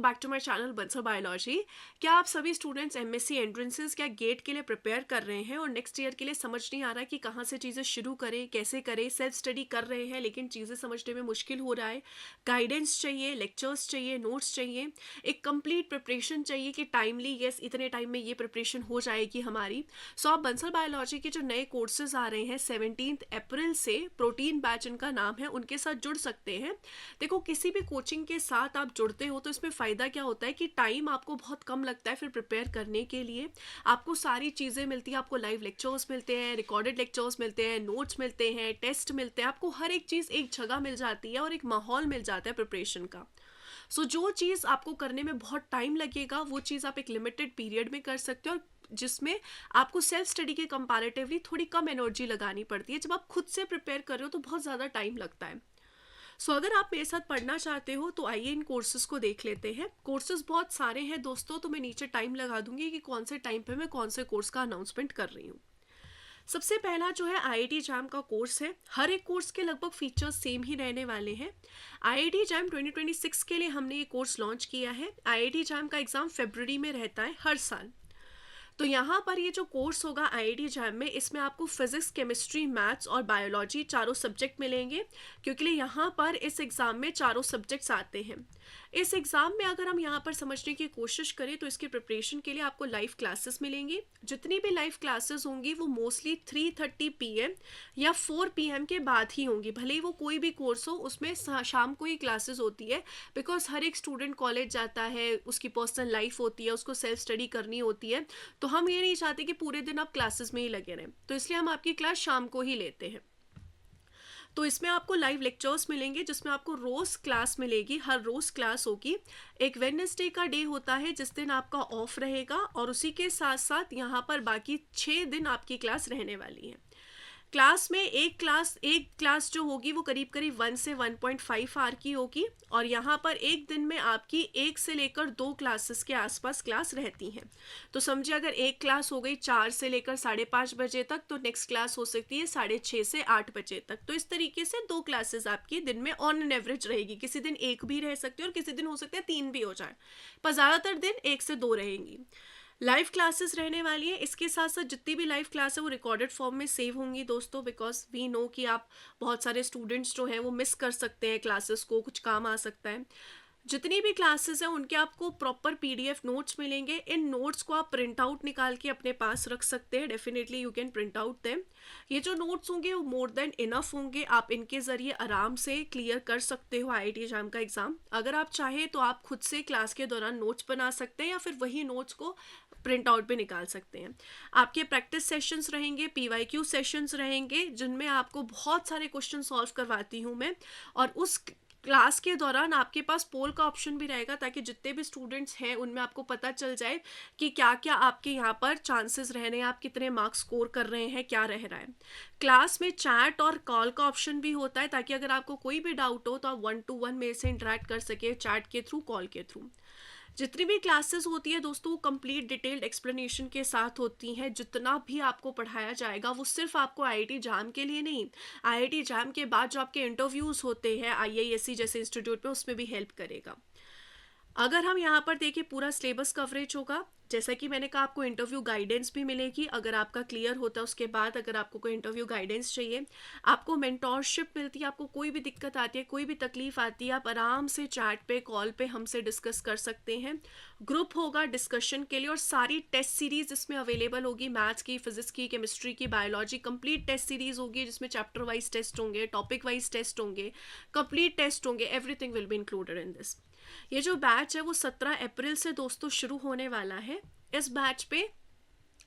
Welcome back to my channel Bansal biology. क्या आप सभी स्टूडेंट्स एमएससी एंट्रेंसेस या गेट के लिए प्रिपेयर कर रहे हैं और नेक्स्ट ईयर के लिए समझ नहीं आ रहा है कि कहाँ से चीज़ें शुरू करें, कैसे करें? सेल्फ स्टडी कर रहे हैं लेकिन चीज़ें समझने में मुश्किल हो रहा है। गाइडेंस चाहिए, लेक्चर्स चाहिए, नोट्स चाहिए, एक कंप्लीट प्रिपरेशन चाहिए कि टाइमली यस इतने टाइम में ये प्रिपरेशन हो जाएगी हमारी। सो आप बंसल बायोलॉजी के जो नए कोर्सेज आ रहे हैं 17 अप्रैल से, प्रोटीन बैच इनका नाम है, उनके साथ जुड़ सकते हैं। देखो, किसी भी कोचिंग के साथ आप जुड़ते हो तो इसमें फ़ायदा क्या होता है कि टाइम आपको बहुत कम लगता है फिर प्रिपेयर करने के लिए। आपको सारी चीज़ें मिलती हैं, आपको लाइव लेक्चर्स मिलते हैं, रिकॉर्डेड लेक्चर्स मिलते हैं, नोट्स मिलते हैं, टेस्ट मिलते हैं, आपको हर एक चीज़ एक जगह मिल जाती है और एक माहौल मिल जाता है प्रिपरेशन का। सो जो चीज़ आपको करने में बहुत टाइम लगेगा वो चीज़ आप एक लिमिटेड पीरियड में कर सकते हो, और जिसमें आपको सेल्फ स्टडी के कंपैरेटिवली थोड़ी कम एनर्जी लगानी पड़ती है। जब आप खुद से प्रिपेयर कर रहे हो तो बहुत ज़्यादा टाइम लगता है। सो अगर आप मेरे साथ पढ़ना चाहते हो तो आइए इन कोर्सेज को देख लेते हैं। कोर्सेज बहुत सारे हैं दोस्तों, तो मैं नीचे टाइम लगा दूंगी कि कौन से टाइम पे मैं कौन से कोर्स का अनाउंसमेंट कर रही हूँ। सबसे पहला जो है आईआईटी जैम का कोर्स है। हर एक कोर्स के लगभग फीचर्स सेम ही रहने वाले हैं। आईआईटी जैम 2026 के लिए हमने ये कोर्स लॉन्च किया है। आईआईटी जैम का एग्ज़ाम फरवरी में रहता है हर साल। तो यहाँ पर ये जो कोर्स होगा आईआईटी जैम में, इसमें आपको फिजिक्स, केमिस्ट्री, मैथ्स और बायोलॉजी चारों सब्जेक्ट मिलेंगे, क्योंकि यहाँ पर इस एग्ज़ाम में चारों सब्जेक्ट्स आते हैं। इस एग्ज़ाम में अगर हम यहाँ पर समझने की कोशिश करें तो इसकी प्रिपरेशन के लिए आपको लाइव क्लासेस मिलेंगी। जितनी भी लाइव क्लासेस होंगी वो मोस्टली 3:30 PM या 4 PM के बाद ही होंगी। भले ही वो कोई भी कोर्स हो, उसमें शाम को ही क्लासेस होती है, बिकॉज हर एक स्टूडेंट कॉलेज जाता है, उसकी पर्सनल लाइफ होती है, उसको सेल्फ स्टडी करनी होती है। तो हम ये नहीं चाहते कि पूरे दिन आप क्लासेस में ही लगे रहें, तो इसलिए हम आपकी क्लास शाम को ही लेते हैं। तो इसमें आपको लाइव लेक्चर्स मिलेंगे जिसमें आपको रोज़ क्लास मिलेगी, हर रोज़ क्लास होगी। एक वेडनेसडे का डे होता है जिस दिन आपका ऑफ रहेगा, और उसी के साथ साथ यहाँ पर बाकी 6 दिन आपकी क्लास रहने वाली है। क्लास में एक क्लास जो होगी वो करीब करीब 1 से 1.5 आवर की होगी, और यहाँ पर एक दिन में आपकी 1 से लेकर 2 क्लासेस के आसपास क्लास रहती हैं। तो समझिए अगर एक क्लास हो गई 4 से लेकर 5:30 बजे तक, तो नेक्स्ट क्लास हो सकती है 6:30 से 8 बजे तक। तो इस तरीके से 2 क्लासेस आपकी दिन में ऑन एन एवरेज रहेगी। किसी दिन एक भी रह सकती है और किसी दिन हो सकता है 3 भी हो जाए, पर ज़्यादातर दिन 1 से 2 रहेंगी। लाइव क्लासेस रहने वाली है। इसके साथ साथ जितनी भी लाइव क्लास है वो रिकॉर्डेड फॉर्म में सेव होंगी दोस्तों, बिकॉज वी नो कि आप बहुत सारे स्टूडेंट्स जो हैं वो मिस कर सकते हैं क्लासेस को, कुछ काम आ सकता है। जितनी भी क्लासेस हैं उनके आपको प्रॉपर पीडीएफ नोट्स मिलेंगे। इन नोट्स को आप प्रिंट आउट निकाल के अपने पास रख सकते हैं। Definitely you can print out them. ये जो नोट्स होंगे वो मोर देन इनफ होंगे, आप इनके ज़रिए आराम से क्लियर कर सकते हो आईआईटी जैम का एग्ज़ाम। अगर आप चाहें तो आप खुद से क्लास के दौरान नोट्स बना सकते हैं या फिर वही नोट्स को प्रिंट आउट भी निकाल सकते हैं। आपके प्रैक्टिस सेशंस रहेंगे, पीवाईक्यू सेशंस रहेंगे, जिनमें आपको बहुत सारे क्वेश्चन सॉल्व करवाती हूँ मैं, और उस क्लास के दौरान आपके पास पोल का ऑप्शन भी रहेगा, ताकि जितने भी स्टूडेंट्स हैं उनमें आपको पता चल जाए कि क्या क्या आपके यहाँ पर चांसेस रह रहे हैं, आप कितने मार्क्स स्कोर कर रहे हैं, क्या रह रहा है। क्लास में चैट और कॉल का ऑप्शन भी होता है, ताकि अगर आपको कोई भी डाउट हो तो आप 1-to-1 मेरे से इंटरेक्ट कर सके, चैट के थ्रू, कॉल के थ्रू। जितनी भी क्लासेस होती है दोस्तों वो कंप्लीट डिटेल्ड एक्सप्लेनेशन के साथ होती हैं। जितना भी आपको पढ़ाया जाएगा वो सिर्फ आपको आईआईटी जैम के लिए नहीं, आईआईटी जैम के बाद जो आपके इंटरव्यूज़ होते हैं आईआईएससी जैसे इंस्टीट्यूट में, उसमें भी हेल्प करेगा। अगर हम यहाँ पर देखें पूरा सिलेबस कवरेज होगा। जैसा कि मैंने कहा, आपको इंटरव्यू गाइडेंस भी मिलेगी अगर आपका क्लियर होता है। उसके बाद अगर आपको कोई इंटरव्यू गाइडेंस चाहिए, आपको मेंटोरशिप मिलती है। आपको कोई भी दिक्कत आती है, कोई भी तकलीफ आती है, आप आराम से चैट पे, कॉल पे हमसे डिस्कस कर सकते हैं। ग्रुप होगा डिस्कशन के लिए, और सारी टेस्ट सीरीज इसमें अवेलेबल होगी। मैथ्स की, फिजिक्स की, केमिस्ट्री की, बायोलॉजी, कंप्लीट टेस्ट सीरीज होगी जिसमें चैप्टर वाइज टेस्ट होंगे, टॉपिक वाइज टेस्ट होंगे, कंप्लीट टेस्ट होंगे। Everything will be included in this. ये जो बैच है वो 17 अप्रैल से दोस्तों शुरू होने वाला है। इस बैच पे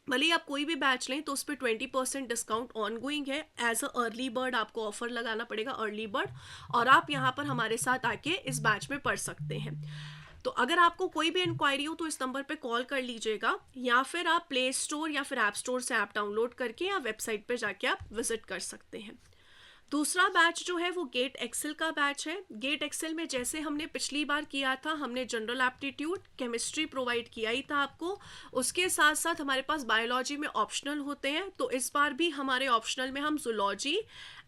भले ही आप कोई भी बैच लें तो उस पर 20% डिस्काउंट ऑन गोइंग है। एज अ अर्ली बर्ड आपको ऑफर लगाना पड़ेगा, अर्ली बर्ड, और आप यहाँ पर हमारे साथ आके इस बैच में पढ़ सकते हैं। तो अगर आपको कोई भी इंक्वायरी हो तो इस नंबर पे कॉल कर लीजिएगा, या फिर आप प्ले स्टोर या फिर ऐप स्टोर से ऐप डाउनलोड करके या वेबसाइट पे जाके आप विजिट कर सकते हैं। दूसरा बैच जो है वो गेट एक्सेल का बैच है। गेट एक्सेल में जैसे हमने पिछली बार किया था, हमने जनरल एप्टीट्यूड केमिस्ट्री प्रोवाइड किया ही था आपको, उसके साथ साथ हमारे पास बायोलॉजी में ऑप्शनल होते हैं, तो इस बार भी हमारे ऑप्शनल में हम जूलॉजी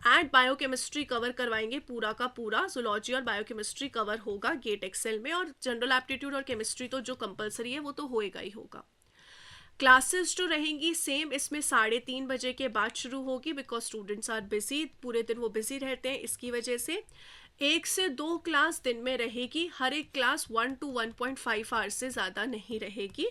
एंड बायोकेमिस्ट्री कवर करवाएंगे। पूरा का पूरा जूलॉजी और बायोकेमिस्ट्री कवर होगा गेट एक्सेल में, और जनरल एप्टीट्यूड और केमिस्ट्री तो जो कंपलसरी है वो तो होएगा ही होगा। क्लासेस जो रहेंगी सेम, इसमें 3:30 बजे के बाद शुरू होगी, बिकॉज स्टूडेंट्स आर बिजी, पूरे दिन वो बिजी रहते हैं, इसकी वजह से 1 से 2 क्लास दिन में रहेगी। हर एक क्लास 1 to 1.5 आवर्स से ज़्यादा नहीं रहेगी।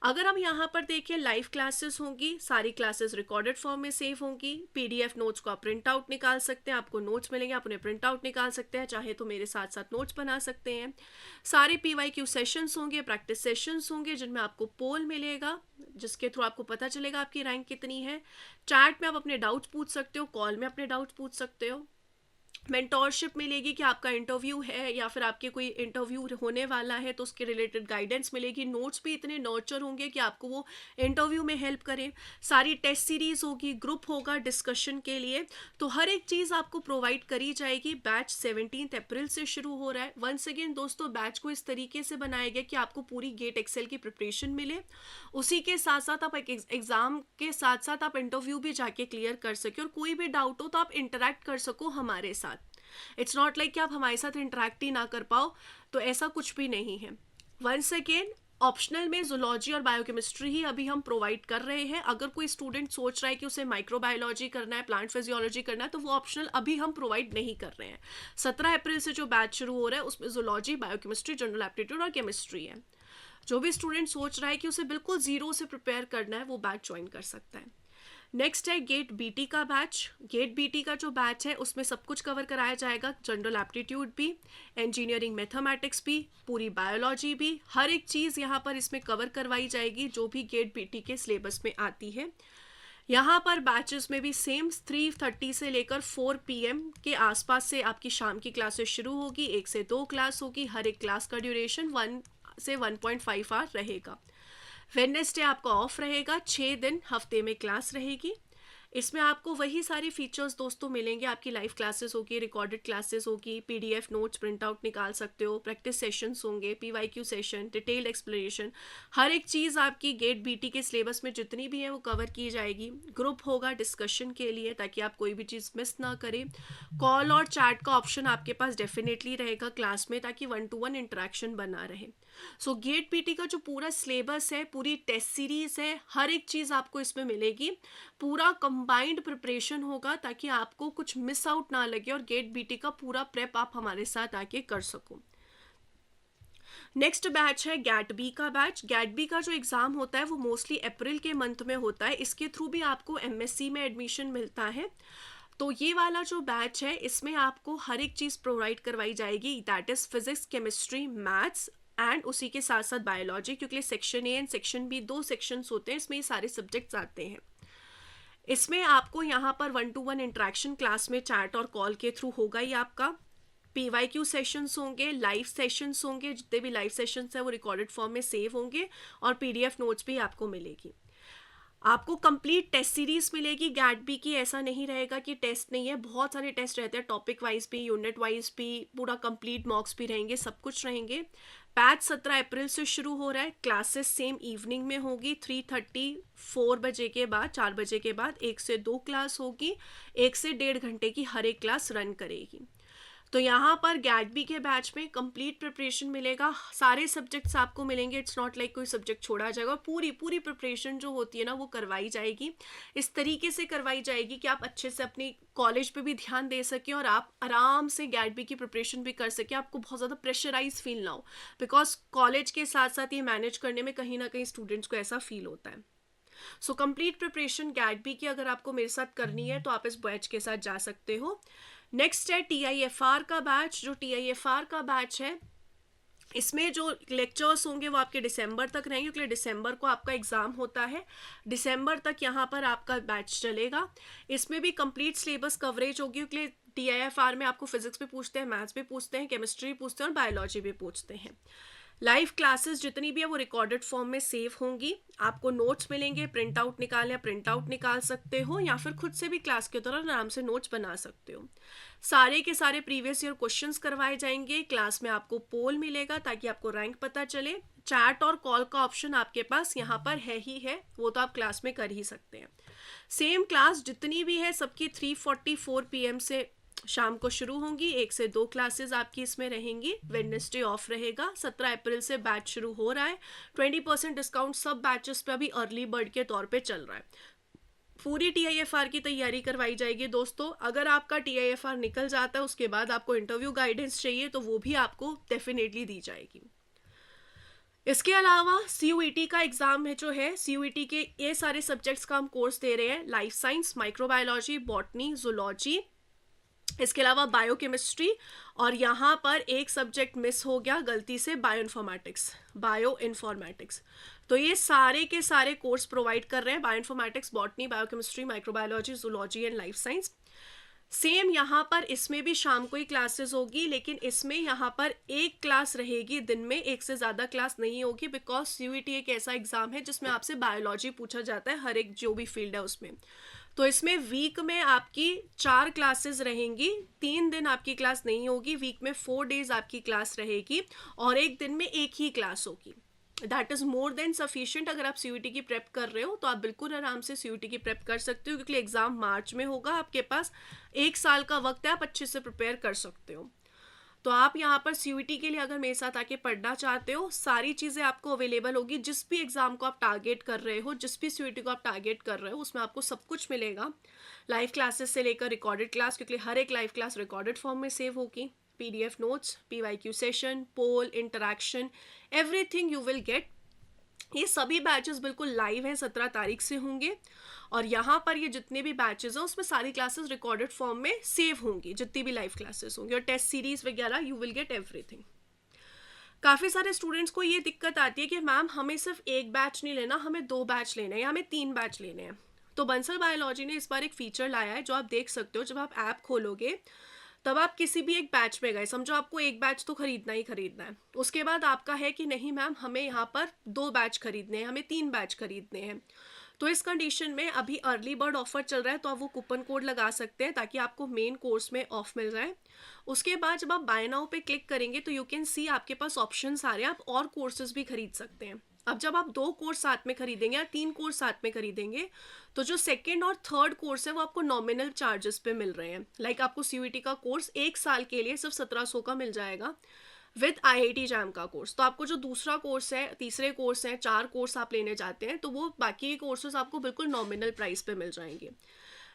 अगर हम यहाँ पर देखें, लाइव क्लासेस होंगी, सारी क्लासेस रिकॉर्डेड फॉर्म में सेव होंगी। पीडीएफ नोट्स को आप प्रिंट आउट निकाल सकते हैं, आपको नोट्स मिलेंगे, आप उन्हें प्रिंट आउट निकाल सकते हैं, चाहे तो मेरे साथ साथ नोट्स बना सकते हैं। सारे पीवाईक्यू सेशंस होंगे, प्रैक्टिस सेशंस होंगे, जिनमें आपको पोल मिलेगा, जिसके थ्रू आपको पता चलेगा आपकी रैंक कितनी है। चैट में आप अपने डाउट्स पूछ सकते हो, कॉल में अपने डाउट्स पूछ सकते हो। मेंटोरशिप मिलेगी कि आपका इंटरव्यू है या फिर आपके कोई इंटरव्यू होने वाला है तो उसके रिलेटेड गाइडेंस मिलेगी। नोट्स भी इतने नर्चर होंगे कि आपको वो इंटरव्यू में हेल्प करें। सारी टेस्ट सीरीज होगी, ग्रुप होगा डिस्कशन के लिए, तो हर एक चीज़ आपको प्रोवाइड करी जाएगी। बैच 17 अप्रैल से शुरू हो रहा है। वंस अगेन दोस्तों, बैच को इस तरीके से बनाया गया कि आपको पूरी गेट एक्सेल की प्रिपरेशन मिले, उसी के साथ साथ आप एक एग्ज़ाम के साथ साथ आप इंटरव्यू भी जाके क्लियर कर सके, और कोई भी डाउट हो तो आप इंटरेक्ट कर सको हमारे साथ। इट्स नॉट लाइक कि आप हमारे साथ इंटरेक्ट ही ना कर पाओ, तो ऐसा कुछ भी नहीं है। वंस अगेन, ऑप्शनल में जूलॉजी और बायोकेमिस्ट्री ही अभी हम प्रोवाइड कर रहे हैं। अगर कोई स्टूडेंट सोच रहा है कि उसे माइक्रोबायोलॉजी करना है, प्लांट फिजियोलॉजी करना है, तो वो ऑप्शनल अभी हम प्रोवाइड नहीं कर रहे हैं। 17 अप्रैल से जो बैच शुरू हो रहा है उसमें जूलॉजी, बायोकेमिस्ट्री, जनरल एप्टीट्यूड और केमिस्ट्री है। जो भी स्टूडेंट सोच रहा है कि उसे बिल्कुल जीरो से प्रिपेयर करना है, वो बैच ज्वाइन कर सकता है। नेक्स्ट है गेट बीटी का बैच। गेट बीटी का जो बैच है उसमें सब कुछ कवर कराया जाएगा, जनरल एप्टीट्यूड भी, इंजीनियरिंग मैथमेटिक्स भी, पूरी बायोलॉजी भी, हर एक चीज़ यहाँ पर इसमें कवर करवाई जाएगी जो भी गेट बीटी के सिलेबस में आती है। यहाँ पर बैचेस में भी सेम 3:30 से लेकर 4 PM के आसपास से आपकी शाम की क्लासेस शुरू होगी। 1 से 2 क्लास होगी, हर एक क्लास का ड्यूरेशन 1 से 1.5 आवर रहेगा। वेडनेसडे आपका ऑफ रहेगा, 6 दिन हफ्ते में क्लास रहेगी। इसमें आपको वही सारे फीचर्स दोस्तों मिलेंगे। आपकी लाइव क्लासेस होगी, रिकॉर्डेड क्लासेस होगी, पीडीएफ नोट्स प्रिंट आउट निकाल सकते हो, प्रैक्टिस सेशंस होंगे, पीवाईक्यू सेशन, डिटेल्ड एक्सप्लेनेशन, हर एक चीज़ आपकी गेट बीटी के सिलेबस में जितनी भी है वो कवर की जाएगी। ग्रुप होगा डिस्कशन के लिए ताकि आप कोई भी चीज़ मिस ना करें। कॉल और चैट का ऑप्शन आपके पास डेफिनेटली रहेगा क्लास में, ताकि 1-to-1 इंटरेक्शन बना रहे। सो गेट पीटी का जो पूरा सिलेबस है, पूरी टेस्ट सीरीज है, हर एक चीज़ आपको इसमें मिलेगी। पूरा कंबाइंड प्रिपरेशन होगा ताकि आपको कुछ मिस आउट ना लगे, और गेट बीटी का पूरा प्रेप आप हमारे साथ आके कर सको। नेक्स्ट बैच है गैट बी का बैच। गैट बी का जो एग्ज़ाम होता है वो मोस्टली अप्रैल के मंथ में होता है। इसके थ्रू भी आपको एमएससी में एडमिशन मिलता है। तो ये वाला जो बैच है इसमें आपको हर एक चीज़ प्रोवाइड करवाई जाएगी, that is physics, chemistry, maths and उसी के साथ साथ बायोलॉजी, क्योंकि section A and section B 2 sections होते हैं, इसमें ये सारे सब्जेक्ट्स आते हैं। इसमें आपको यहाँ पर 1-to-1 इंटरेक्शन क्लास में चैट और कॉल के थ्रू होगा ही आपका। पीवाईक्यू सेशंस होंगे, लाइव सेशंस होंगे, जितने भी लाइव सेशंस हैं वो रिकॉर्डेड फॉर्म में सेव होंगे, और पीडीएफ नोट्स भी आपको मिलेगी। आपको कंप्लीट टेस्ट सीरीज मिलेगी गैट बी की। ऐसा नहीं रहेगा कि टेस्ट नहीं है, बहुत सारे टेस्ट रहते हैं, टॉपिक वाइज भी, यूनिट वाइज भी, पूरा कंप्लीट मॉक्स भी रहेंगे, सब कुछ रहेंगे। बैच 17 अप्रैल से शुरू हो रहा है। क्लासेस सेम इवनिंग में होगी, 3:30 4 बजे के बाद, 4 बजे के बाद 1 से 2 क्लास होगी, 1 से 1.5 घंटे की हर एक क्लास रन करेगी। तो यहाँ पर गैट बी के बैच में कंप्लीट प्रिपरेशन मिलेगा, सारे सब्जेक्ट्स आपको मिलेंगे। इट्स नॉट लाइक कोई सब्जेक्ट छोड़ा जाएगा, पूरी प्रिपरेशन जो होती है ना वो करवाई जाएगी। इस तरीके से करवाई जाएगी कि आप अच्छे से अपनी कॉलेज पे भी ध्यान दे सकें और आप आराम से गैट बी की प्रिपरेशन भी कर सकें, आपको बहुत ज़्यादा प्रेशराइज फील ना हो, बिकॉज कॉलेज के साथ साथ ये मैनेज करने में कहीं ना कहीं स्टूडेंट्स को ऐसा फील होता है। So complete preparation GATE B की अगर आपको मेरे साथ करनी है तो आप इस बैच के साथ जा सकते हो। नेक्स्ट है TIFR का बैच। जो TIFR का बैच है इसमें जो लेक्चर्स होंगे वो आपके दिसंबर तक रहेंगे, क्योंकि दिसंबर को आपका एग्ज़ाम होता है। दिसंबर तक यहाँ पर आपका बैच चलेगा। इसमें भी कंप्लीट सिलेबस कवरेज होगी, क्योंकि TIFR में आपको फिजिक्स भी पूछते हैं, मैथ्स भी पूछते हैं, केमिस्ट्री भी पूछते हैं और बायोलॉजी भी पूछते हैं। लाइव क्लासेस जितनी भी है वो रिकॉर्डेड फॉर्म में सेव होंगी। आपको नोट्स मिलेंगे, प्रिंट आउट निकालना, प्रिंट आउट निकाल सकते हो या फिर खुद से भी क्लास के दौरान आराम से नोट्स बना सकते हो। सारे के सारे प्रीवियस ईयर क्वेश्चंस करवाए जाएंगे। क्लास में आपको पोल मिलेगा ताकि आपको रैंक पता चले। चैट और कॉल का ऑप्शन आपके पास यहाँ पर है ही है, वो तो आप क्लास में कर ही सकते हैं। सेम क्लास जितनी भी है सबकी 3:44 PM से शाम को शुरू होंगी। 1 से 2 क्लासेस आपकी इसमें रहेंगी। वेडनेसडे ऑफ रहेगा। 17 अप्रैल से बैच शुरू हो रहा है। 20% डिस्काउंट सब बैचेस पे अभी अर्ली बर्ड के तौर पे चल रहा है। पूरी TIFR की तैयारी करवाई जाएगी दोस्तों। अगर आपका TIFR निकल जाता है उसके बाद आपको इंटरव्यू गाइडेंस चाहिए तो वो भी आपको डेफिनेटली दी जाएगी। इसके अलावा CUET का एग्जाम है जो है, CUET के ये सारे सब्जेक्ट्स का हम कोर्स दे रहे हैं। Life science, microbiology, botany, zoology, इसके अलावा बायोकेमिस्ट्री, और यहाँ पर एक सब्जेक्ट मिस हो गया गलती से, बायो इन्फॉर्मेटिक्स। तो ये सारे के सारे कोर्स प्रोवाइड कर रहे हैं, bio informatics, botany, biochemistry, microbiology, zoology and life science. Same यहाँ पर इसमें भी शाम को ही क्लासेस होगी, लेकिन इसमें यहाँ पर एक क्लास रहेगी दिन में, एक से ज़्यादा क्लास नहीं होगी, बिकॉज CUET एक ऐसा एग्जाम है जिसमें आपसे बायोलॉजी पूछा जाता है, हर एक जो भी फील्ड है उसमें। तो इसमें वीक में आपकी 4 क्लासेस रहेंगी। 3 दिन आपकी क्लास नहीं होगी, वीक में 4 डेज आपकी क्लास रहेगी और एक दिन में एक ही क्लास होगी। That is more than sufficient. अगर आप CUET की प्रेप कर रहे हो तो आप बिल्कुल आराम से CUET की प्रेप कर सकते हो, क्योंकि एग्ज़ाम मार्च में होगा। आपके पास 1 साल का वक्त है, आप अच्छे से प्रिपेयर कर सकते हो। तो आप यहाँ पर CUET के लिए अगर मेरे साथ आके पढ़ना चाहते हो, सारी चीज़ें आपको अवेलेबल होगी। जिस भी एग्ज़ाम को आप टारगेट कर रहे हो, जिस भी CUET को आप टारगेट कर रहे हो, उसमें आपको सब कुछ मिलेगा। लाइव क्लासेस से लेकर रिकॉर्डेड क्लास, क्योंकि हर एक लाइव क्लास रिकॉर्डेड फॉर्म में सेव होगी। PDF notes, PYQ session, poll, interaction, everything you will get. ये सभी बैचेस बिल्कुल लाइव हैं, 17 तारीख से होंगे। और यहाँ पर ये जितने भी बैचेस हैं उसमें सारी क्लासेस रिकॉर्डेड फॉर्म में सेव होंगी, जितनी भी लाइव क्लासेस होंगी, और टेस्ट सीरीज वगैरह यू विल गेट एवरीथिंग। काफ़ी सारे स्टूडेंट्स को ये दिक्कत आती है कि मैम हमें सिर्फ एक बैच नहीं लेना, हमें 2 बैच लेने हैं या हमें 3 बैच लेने हैं। तो बंसल बायोलॉजी ने इस बार एक फीचर लाया है जो आप देख सकते हो। जब आप ऐप खोलोगे तब आप किसी भी एक बैच में गए, समझो आपको एक बैच तो खरीदना ही खरीदना है, उसके बाद आपका है कि नहीं मैम हमें यहाँ पर 2 बैच खरीदने हैं, हमें 3 बैच खरीदने हैं। तो इस कंडीशन में अभी अर्ली बर्ड ऑफर चल रहा है, तो आप वो कूपन कोड लगा सकते हैं ताकि आपको मेन कोर्स में ऑफ मिल जाए। उसके बाद जब आप बाय नाउ पे क्लिक करेंगे तो यू कैन सी आपके पास ऑप्शंस आ रहे हैं, आप और कोर्सेज भी खरीद सकते हैं। अब जब आप 2 कोर्स साथ में खरीदेंगे या 3 कोर्स साथ में खरीदेंगे तो जो सेकेंड और थर्ड कोर्स है वो आपको नॉमिनल चार्जेस पे मिल रहे हैं। लाइक आपको CUET का कोर्स 1 साल के लिए सिर्फ 1700 का मिल जाएगा विद IIT जैम का कोर्स। तो आपको जो दूसरा कोर्स है, तीसरे कोर्स है, 4 कोर्स आप लेने जाते हैं तो वो बाकी के कोर्सेज आपको बिल्कुल नॉमिनल प्राइस पे मिल जाएंगे।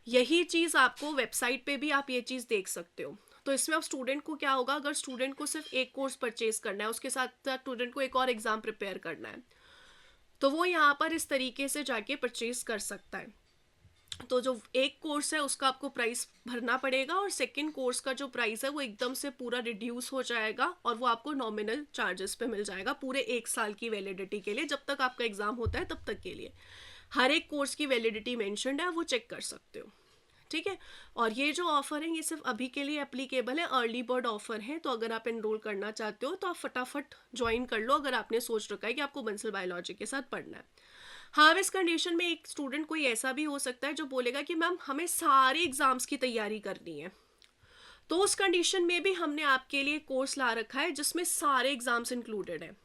यही चीज़ आपको वेबसाइट पे भी आप ये चीज़ देख सकते हो। तो इसमें अब स्टूडेंट को क्या होगा, अगर स्टूडेंट को सिर्फ एक कोर्स परचेज करना है, उसके साथ साथ स्टूडेंट को एक और एग्ज़ाम प्रिपेयर करना है, तो वो यहाँ पर इस तरीके से जाके परचेज कर सकता है। तो जो एक कोर्स है उसका आपको प्राइस भरना पड़ेगा और सेकंड कोर्स का जो प्राइस है वो एकदम से पूरा रिड्यूस हो जाएगा और वो आपको नॉमिनल चार्जेस पे मिल जाएगा पूरे 1 साल की वैलिडिटी के लिए, जब तक आपका एग्ज़ाम होता है तब तक के लिए। हर एक कोर्स की वैलिडिटी मेंशन्ड है, वो चेक कर सकते हो, ठीक है। और ये जो ऑफ़र है ये सिर्फ अभी के लिए एप्लीकेबल है, अर्ली बर्ड ऑफर है। तो अगर आप एनरोल करना चाहते हो तो आप फटाफट ज्वाइन कर लो, अगर आपने सोच रखा है कि आपको बंसल बायोलॉजी के साथ पढ़ना है। हाँ, इस कंडीशन में एक स्टूडेंट कोई ऐसा भी हो सकता है जो बोलेगा कि मैम हमें सारे एग्ज़ाम्स की तैयारी करनी है, तो उस कंडीशन में भी हमने आपके लिए कोर्स ला रखा है जिसमें सारे एग्ज़ाम्स इंक्लूडेड हैं।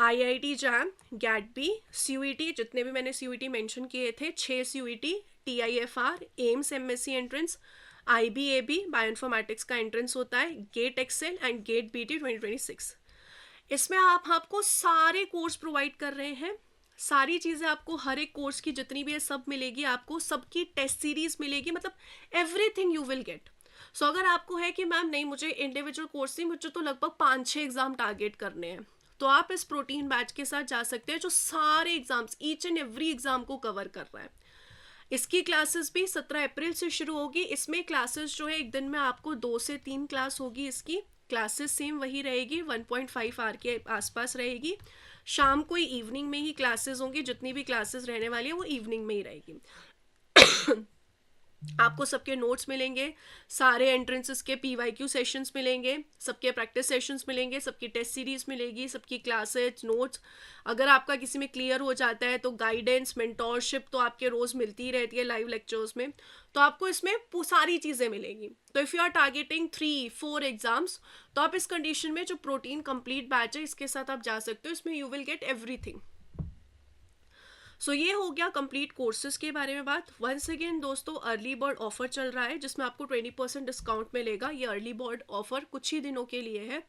IIT जैम, GAT-B, CUET, जितने भी मैंने CUET मेंशन किए थे, 6 CUET, TIFR, AIIMS MSc entrance, IBAB bioinformatics का एंट्रेंस होता है, GATE XL and GATE BT 2026। इसमें आपको सारे कोर्स प्रोवाइड कर रहे हैं, सारी चीज़ें आपको, हर एक कोर्स की जितनी भी है सब मिलेगी आपको, सबकी टेस्ट सीरीज मिलेगी, मतलब एवरीथिंग यू विल गेट। सो अगर आपको है कि मैम नहीं मुझे इंडिविजुअल कोर्स नहीं, मुझे तो लगभग 5-6 एग्ज़ाम टारगेट करने हैं, तो आप इस प्रोटीन बैच के साथ जा सकते हैं जो सारे exams, each and every exam को कवर कर रहा है। इसकी क्लासेस भी 17 अप्रैल से शुरू होगी। इसमें क्लासेस जो है एक दिन में आपको 2 से 3 क्लास होगी। इसकी क्लासेस सेम वही रहेगी, 1.5 आवर के आसपास रहेगी। शाम को ही इवनिंग में ही क्लासेस होंगी, जितनी भी क्लासेस रहने वाली है वो इवनिंग में ही रहेगी। आपको सबके नोट्स मिलेंगे, सारे एंट्रेंसेस के PYQ सेशंस मिलेंगे, सबके प्रैक्टिस सेशंस मिलेंगे, सबकी टेस्ट सीरीज मिलेगी, सबकी क्लासेस नोट्स। अगर आपका किसी में क्लियर हो जाता है तो गाइडेंस मेंटोरशिप तो आपके रोज़ मिलती ही रहती है लाइव लेक्चर्स में। तो आपको इसमें सारी चीज़ें मिलेंगी। तो if you are targeting 3-4 exams, तो आप इस कंडीशन में जो प्रोटीन कंप्लीट बैच है इसके साथ आप जा सकते हो, इसमें यू विल गेट एवरीथिंग। सो ये हो गया कंप्लीट कोर्सेज के बारे में बात। वंस अगेन दोस्तों, अर्ली बर्ड ऑफर चल रहा है जिसमें आपको 20% डिस्काउंट मिलेगा। ये अर्ली बर्ड ऑफर कुछ ही दिनों के लिए है।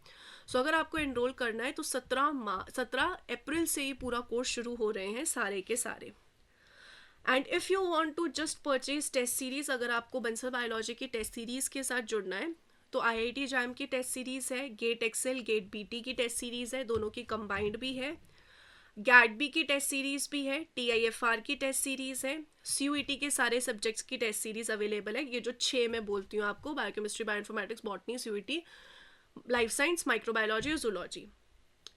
सो अगर आपको एनरोल करना है तो 17 अप्रैल से ही पूरा कोर्स शुरू हो रहे हैं सारे के सारे। And if you want to just purchase test series, अगर आपको बंसल बायोलॉजी की टेस्ट सीरीज के साथ जुड़ना है तो IIT जैम की टेस्ट सीरीज है, गेट एक्सेल गेट BT की टेस्ट सीरीज है, दोनों की कंबाइंड भी है। गैटबी की टेस्ट सीरीज भी है, TIFR की टेस्ट सीरीज है, CUET के सारे सब्जेक्ट्स की टेस्ट सीरीज अवेलेबल है। ये जो 6 मैं बोलती हूँ आपको, biochemistry, bioinformatics, botany, CUET, life science, microbiology और जूलॉजी,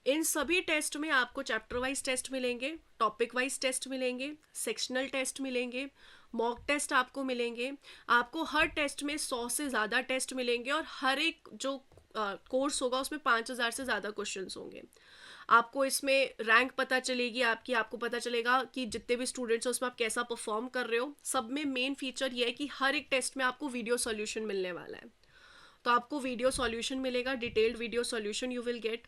इन सभी टेस्ट में आपको चैप्टर वाइज टेस्ट मिलेंगे, टॉपिक वाइज टेस्ट मिलेंगे, सेक्शनल टेस्ट मिलेंगे, मॉक टेस्ट आपको मिलेंगे। आपको हर टेस्ट में 100 से ज़्यादा टेस्ट मिलेंगे और हर एक जो कोर्स होगा उसमें 5000 से ज़्यादा क्वेश्चंस होंगे। आपको इसमें रैंक पता चलेगी आपकी, आपको पता चलेगा कि जितने भी स्टूडेंट्स हैं उसमें आप कैसा परफॉर्म कर रहे हो। सब में मेन फीचर ये है कि हर एक टेस्ट में आपको वीडियो सॉल्यूशन मिलने वाला है। तो आपको वीडियो सॉल्यूशन मिलेगा, detailed video solution you will gate.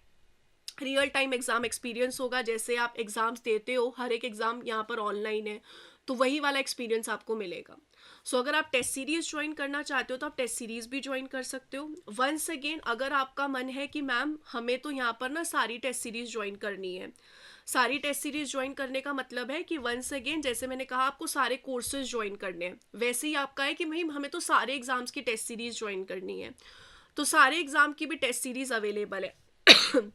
Real time exam experience होगा, जैसे आप एग्जाम्स देते हो, हर एक एग्जाम यहाँ पर ऑनलाइन है तो वही वाला एक्सपीरियंस आपको मिलेगा। सो अगर आप टेस्ट सीरीज ज्वाइन करना चाहते हो तो आप टेस्ट सीरीज भी ज्वाइन कर सकते हो। वंस अगेन, अगर आपका मन है कि मैम हमें तो यहाँ पर ना सारी टेस्ट सीरीज ज्वाइन करनी है, सारी टेस्ट सीरीज ज्वाइन करने का मतलब है कि वंस अगेन जैसे मैंने कहा आपको सारे कोर्सेज ज्वाइन करने हैं, वैसे ही आपका है कि भाई हमें तो सारे एग्जाम्स की टेस्ट सीरीज ज्वाइन करनी है। तो सारे एग्जाम की भी टेस्ट सीरीज अवेलेबल है।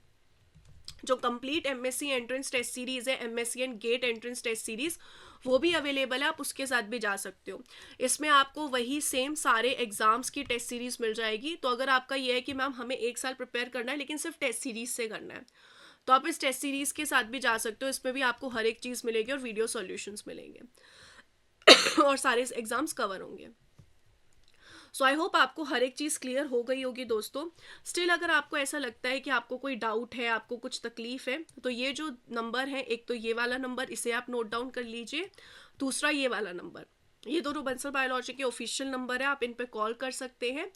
जो complete MSc entrance test series है, MSc and GATE entrance test series, वो भी अवेलेबल है, आप उसके साथ भी जा सकते हो। इसमें आपको वही सेम सारे एग्जाम्स की टेस्ट सीरीज मिल जाएगी। तो अगर आपका ये है कि मैम हमें 1 साल प्रिपेयर करना है लेकिन सिर्फ टेस्ट सीरीज से करना है, तो आप इस टेस्ट सीरीज के साथ भी जा सकते हो। इसमें भी आपको हर एक चीज़ मिलेगी और वीडियो सॉल्यूशंस मिलेंगे और सारे एग्जाम्स कवर होंगे। सो आई होप आपको हर एक चीज़ क्लियर हो गई होगी दोस्तों। स्टिल अगर आपको ऐसा लगता है कि आपको कोई डाउट है, आपको कुछ तकलीफ है, तो ये जो नंबर है, एक तो ये वाला नंबर, इसे आप नोट डाउन कर लीजिए, दूसरा ये वाला नंबर, ये दोनों बंसल बायोलॉजी के ऑफिशियल नंबर है, आप इन पे कॉल कर सकते हैं।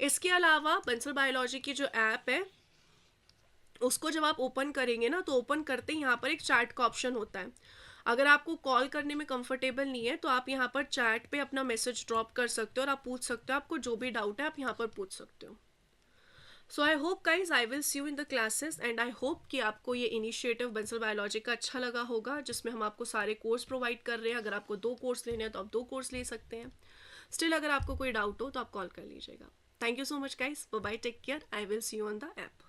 इसके अलावा बंसल बायोलॉजी की जो ऐप है उसको जब आप ओपन करेंगे ना, तो ओपन करते ही यहाँ पर एक चैट का ऑप्शन होता है। अगर आपको कॉल करने में कंफर्टेबल नहीं है तो आप यहाँ पर चैट पे अपना मैसेज ड्रॉप कर सकते हो और आप पूछ सकते हो, आपको जो भी डाउट है आप यहाँ पर पूछ सकते हो। So I hope guys I will see you in the classes and I hope कि आपको ये इनिशिएटिव बंसल बायोलॉजी का अच्छा लगा होगा, जिसमें हम आपको सारे कोर्स प्रोवाइड कर रहे हैं। अगर आपको 2 कोर्स लेने हैं तो आप 2 कोर्स ले सकते हैं। स्टिल अगर आपको कोई डाउट हो तो आप कॉल कर लीजिएगा। Thank you so much guys, bye bye, take care, I will see you on the app.